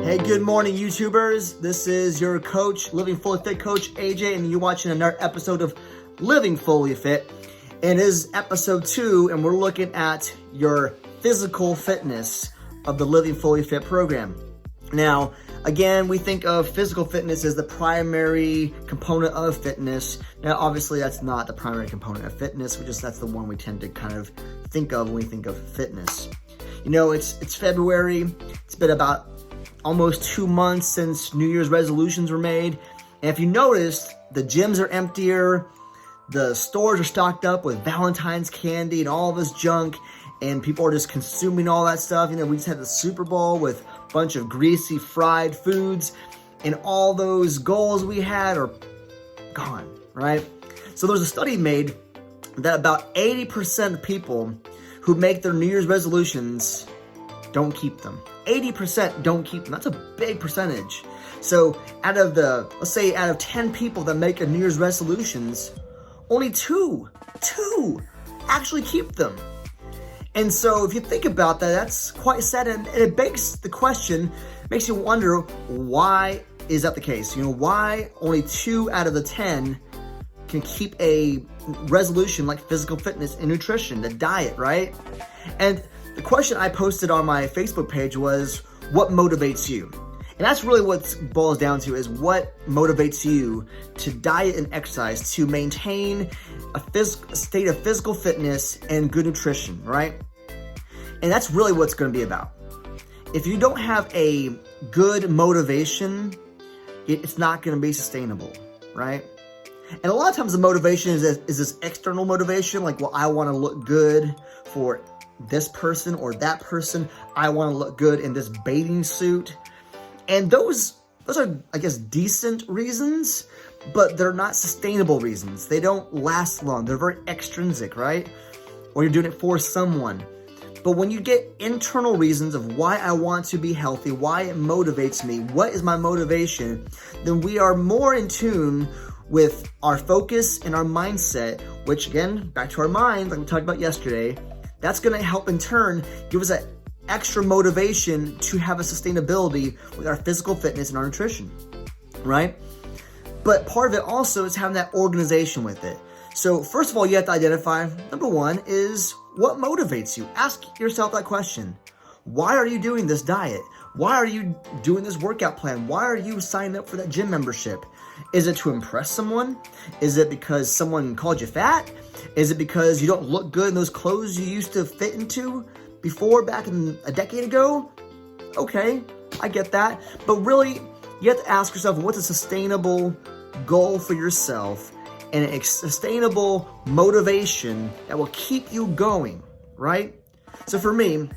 Hey, good morning, YouTubers. This is your coach, Living Fully Fit Coach AJ, and you're watching another episode of Living Fully Fit. And it is episode 2, and we're looking at your physical fitness of the Living Fully Fit program. Now, again, we think of physical fitness as the primary component of fitness. Now, obviously, that's not the primary component of fitness. That's the one we tend to kind of think of when we think of fitness. You know, it's February. It's been about almost 2 months since New Year's resolutions were made. And if you noticed, the gyms are emptier, the stores are stocked up with Valentine's candy and all this junk, and people are just consuming all that stuff. You know, we just had the Super Bowl with a bunch of greasy fried foods, and all those goals we had are gone, right? So there's a study made that about 80% of people who make their New Year's resolutions don't keep them. 80% don't keep them. That's a big percentage. So let's say out of 10 people that make a New Year's resolutions, only two actually keep them. And so if you think about that, that's quite sad. And it begs the question, makes you wonder, why is that the case? You know, why only 2 out of the 10 can keep a resolution like physical fitness and nutrition, the diet, right? And the question I posted on my Facebook page was, what motivates you? And that's really what it boils down to, is what motivates you to diet and exercise, to maintain a state of physical fitness and good nutrition, right? And that's really what it's going to be about. If you don't have a good motivation, it's not going to be sustainable, right? And a lot of times the motivation is this external motivation, like, well, I want to look good for this person or that person. I want to look good in this bathing suit. And those are, I guess, decent reasons, but they're not sustainable reasons. They don't last long. They're very extrinsic, right? Or you're doing it for someone. But when you get internal reasons of why I want to be healthy, why it motivates me, what is my motivation, then we are more in tune with our focus and our mindset, which, again, back to our mind, like we talked about yesterday, that's going to help in turn give us that extra motivation to have a sustainability with our physical fitness and our nutrition, right? But part of it also is having that organization with it. So first of all, you have to identify, number 1 is what motivates you. Ask yourself that question. Why are you doing this diet? Why are you doing this workout plan? Why are you signing up for that gym membership? Is it to impress someone? Is it because someone called you fat? Is it because you don't look good in those clothes you used to fit into before, back in a decade ago? Okay, I get that. But really, you have to ask yourself, what's a sustainable goal for yourself and a sustainable motivation that will keep you going, right? So for me,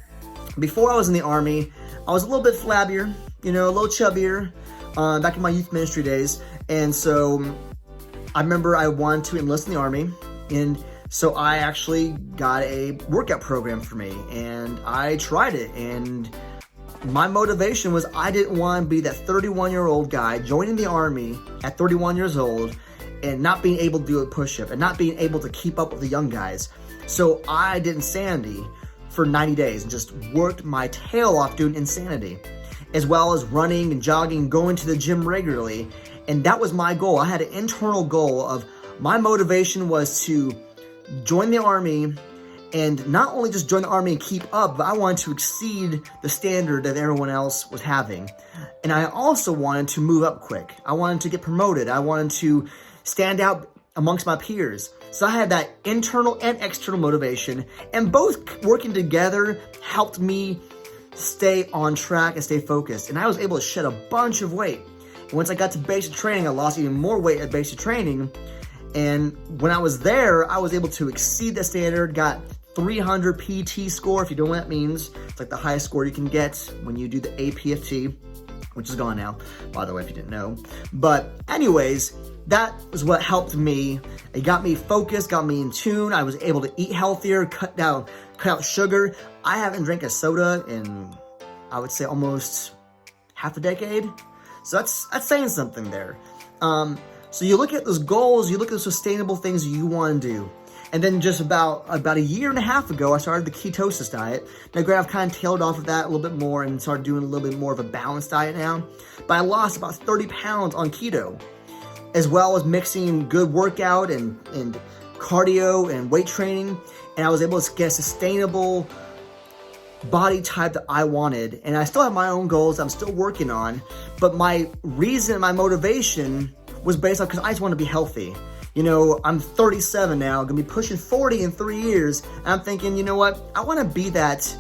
before I was in the Army, I was a little bit flabbier, you know, a little chubbier, back in my youth ministry days. And so I remember I wanted to enlist in the Army. And so I actually got a workout program for me, and I tried it. And my motivation was, I didn't want to be that 31-year-old guy joining the Army at 31 years old and not being able to do a push-up and not being able to keep up with the young guys. So I did Insanity for 90 days and just worked my tail off doing Insanity, as well as running and jogging, going to the gym regularly. And that was my goal. I had an internal goal of, my motivation was to join the Army, and not only just join the Army and keep up, but I wanted to exceed the standard that everyone else was having. And I also wanted to move up quick. I wanted to get promoted. I wanted to stand out amongst my peers. So I had that internal and external motivation, and both working together helped me stay on track and stay focused. And I was able to shed a bunch of weight. And once I got to basic training, I lost even more weight at basic training. And when I was there, I was able to exceed the standard, got 300 PT score. If you don't know what that means, it's like the highest score you can get when you do the APFT, which is gone now, by the way, if you didn't know. But anyways, that was what helped me. It got me focused, got me in tune. I was able to eat healthier, cut out sugar. I haven't drank a soda in, I would say, almost half a decade. So that's saying something there. So you look at those goals, you look at the sustainable things you want to do. And then just about a year and a half ago, I started the ketosis diet. Now, granted, I've kind of tailed off of that a little bit more and started doing a little bit more of a balanced diet now. But I lost about 30 pounds on keto, as well as mixing good workout and cardio and weight training. And I was able to get a sustainable body type that I wanted. And I still have my own goals I'm still working on. But my reason, my motivation was based on because I just want to be healthy. You know, I'm 37 now, gonna be pushing 40 in 3 years. And I'm thinking, you know what? I want to be that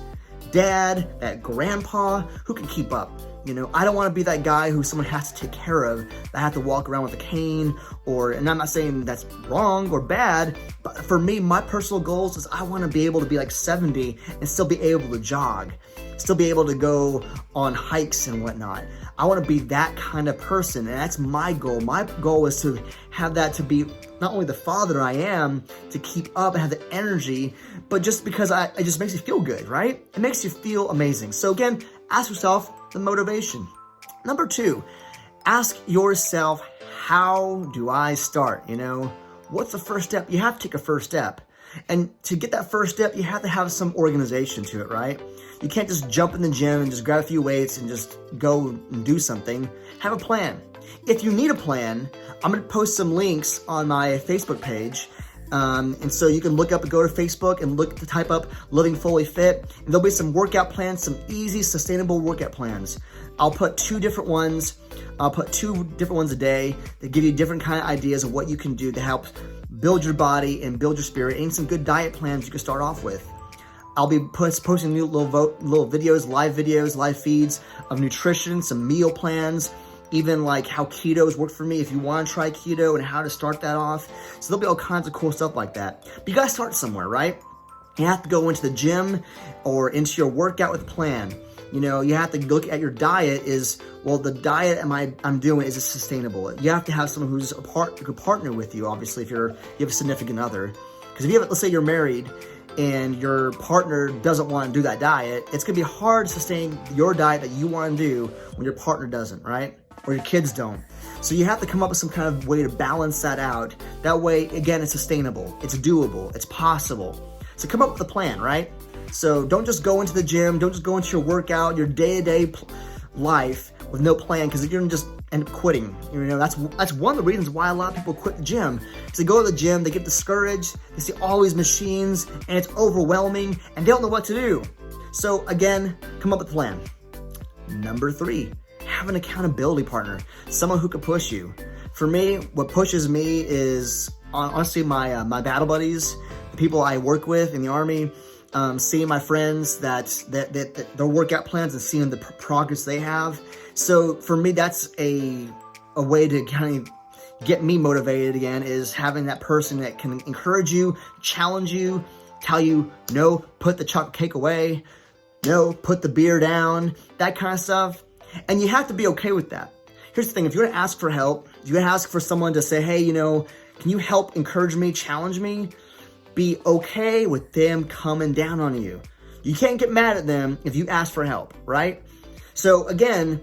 dad, that grandpa who can keep up. You know, I don't want to be that guy who someone has to take care of, that have to walk around with a cane, and I'm not saying that's wrong or bad, but for me, my personal goals is I want to be able to be like 70 and still be able to jog, still be able to go on hikes and whatnot. I want to be that kind of person, and that's my goal. My goal is to have that, to be not only the father I am, to keep up and have the energy, but just because it just makes you feel good, right? It makes you feel amazing. So again, ask yourself the motivation. Number 2, ask yourself, how do I start? You know, what's the first step? You have to take a first step. And to get that first step, you have to have some organization to it, right? You can't just jump in the gym and just grab a few weights and just go and do something. Have a plan. If you need a plan, I'm going to post some links on my Facebook page. And so you can go to Facebook and type up Living Fully Fit. And there'll be some workout plans, some easy, sustainable workout plans. I'll put 2 different ones. I'll put 2 different ones a day that give you different kind of ideas of what you can do to help build your body and build your spirit, and some good diet plans you can start off with. I'll be posting new little videos, live feeds of nutrition, some meal plans, even like how ketos work for me if you want to try keto and how to start that off. So there'll be all kinds of cool stuff like that. But you gotta start somewhere, right? You have to go into the gym or into your workout with a plan. You know, you have to look at your diet the diet I'm doing, is it sustainable? You have to have someone who's who could partner with you, obviously, if you have a significant other. Because if let's say you're married and your partner doesn't want to do that diet, it's gonna be hard to sustain your diet that you want to do when your partner doesn't, right? Or your kids don't. So you have to come up with some kind of way to balance that out. That way, again, it's sustainable, it's doable, it's possible. So come up with a plan, right? So don't just go into the gym, don't just go into your workout, your day-to-day life with no plan, because you're gonna just end up quitting. You know, that's one of the reasons why a lot of people quit the gym. Because they go to the gym, they get discouraged, they see all these machines, and it's overwhelming, and they don't know what to do. So again, come up with a plan. Number 3, have an accountability partner, someone who can push you. For me, what pushes me is honestly my battle buddies, the people I work with in the Army, seeing my friends that their workout plans and seeing the progress they have. So for me, that's a way to kind of get me motivated again, is having that person that can encourage you, challenge you, tell you, no, put the chocolate cake away, no, put the beer down, that kind of stuff. And you have to be okay with that. Here's the thing, if you're gonna ask for help, you're gonna ask for someone to say, hey, you know, can you help encourage me, challenge me? Be okay with them coming down on you. You can't get mad at them if you ask for help, right? So again,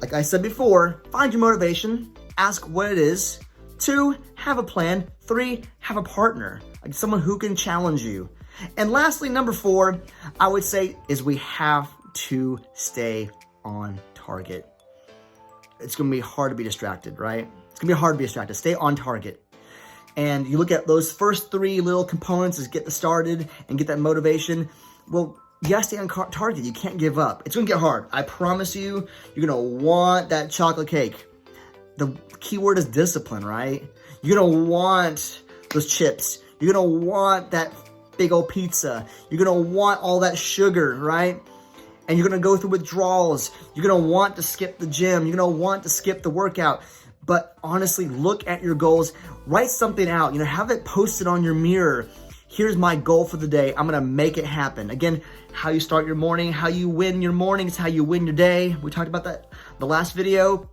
like I said before, find your motivation, ask what it is. 2, have a plan. 3, have a partner, like someone who can challenge you. And lastly, number 4, I would say, is we have to stay on target. It's gonna be hard to be distracted, right? It's gonna be hard to be distracted. Stay on target. And you look at those first 3 little components, is get started and get that motivation. Well, you gotta stay on target. You can't give up. It's gonna get hard. I promise you, you're gonna want that chocolate cake. The key word is discipline, right? You're gonna want those chips. You're gonna want that big old pizza. You're gonna want all that sugar, right? And you're gonna go through withdrawals. You're gonna want to skip the gym. You're gonna want to skip the workout. But honestly, look at your goals. Write something out. You know, have it posted on your mirror. Here's my goal for the day. I'm gonna make it happen. Again, how you start your morning, how you win your morning is how you win your day. We talked about that in the last video.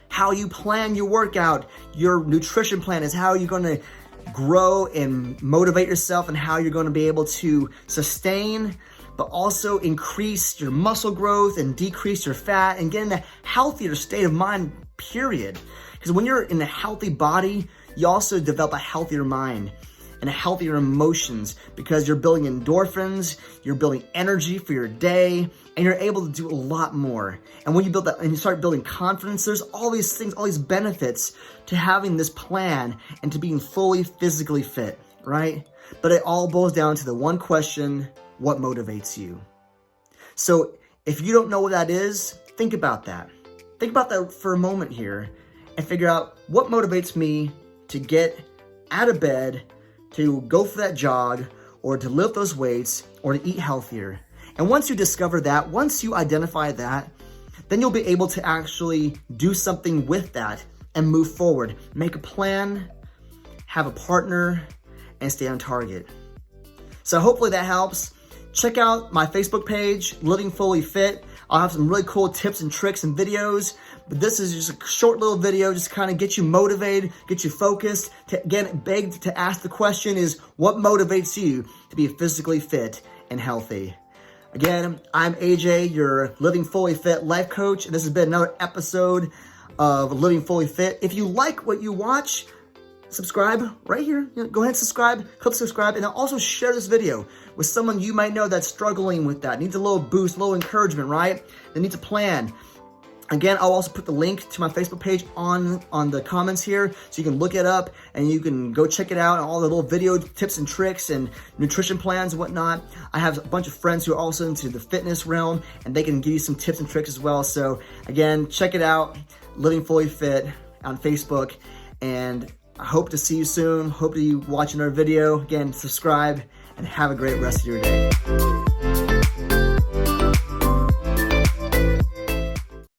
How you plan your workout, your nutrition plan is how you're gonna grow and motivate yourself, and how you're gonna be able to sustain, but also increase your muscle growth and decrease your fat and get in a healthier state of mind, period. Because when you're in a healthy body, you also develop a healthier mind. and healthier emotions because you're building endorphins, you're building energy for your day, and you're able to do a lot more. And when you build that and you start building confidence, there's all these things, all these benefits to having this plan and to being fully physically fit, right? But it all boils down to the one question: what motivates you? So if you don't know what that is, think about that. Think about that for a moment here and figure out what motivates me to get out of bed, to go for that jog, or to lift those weights, or to eat healthier. And once you discover that, once you identify that, then you'll be able to actually do something with that and move forward. Make a plan, have a partner, and stay on target. So hopefully that helps. Check out my Facebook page, Living Fully Fit. I'll have some really cool tips and tricks and videos, but this is just a short little video just to kind of get you motivated, get you focused. To again, beg to ask the question is, what motivates you to be physically fit and healthy? Again, I'm AJ, your Living Fully Fit life coach, and this has been another episode of Living Fully Fit. If you like what you watch, subscribe right here. Go ahead and subscribe, click subscribe, and also share this video with someone you might know that's struggling with that, needs a little boost, a little encouragement, right? That needs a plan. Again, I'll also put the link to my Facebook page on the comments here, so you can look it up and you can go check it out, and all the little video tips and tricks and nutrition plans and whatnot. I have a bunch of friends who are also into the fitness realm, and they can give you some tips and tricks as well. So again, check it out, Living Fully Fit on Facebook, and I hope to see you soon. Hope to watch another video. Again, subscribe and have a great rest of your day.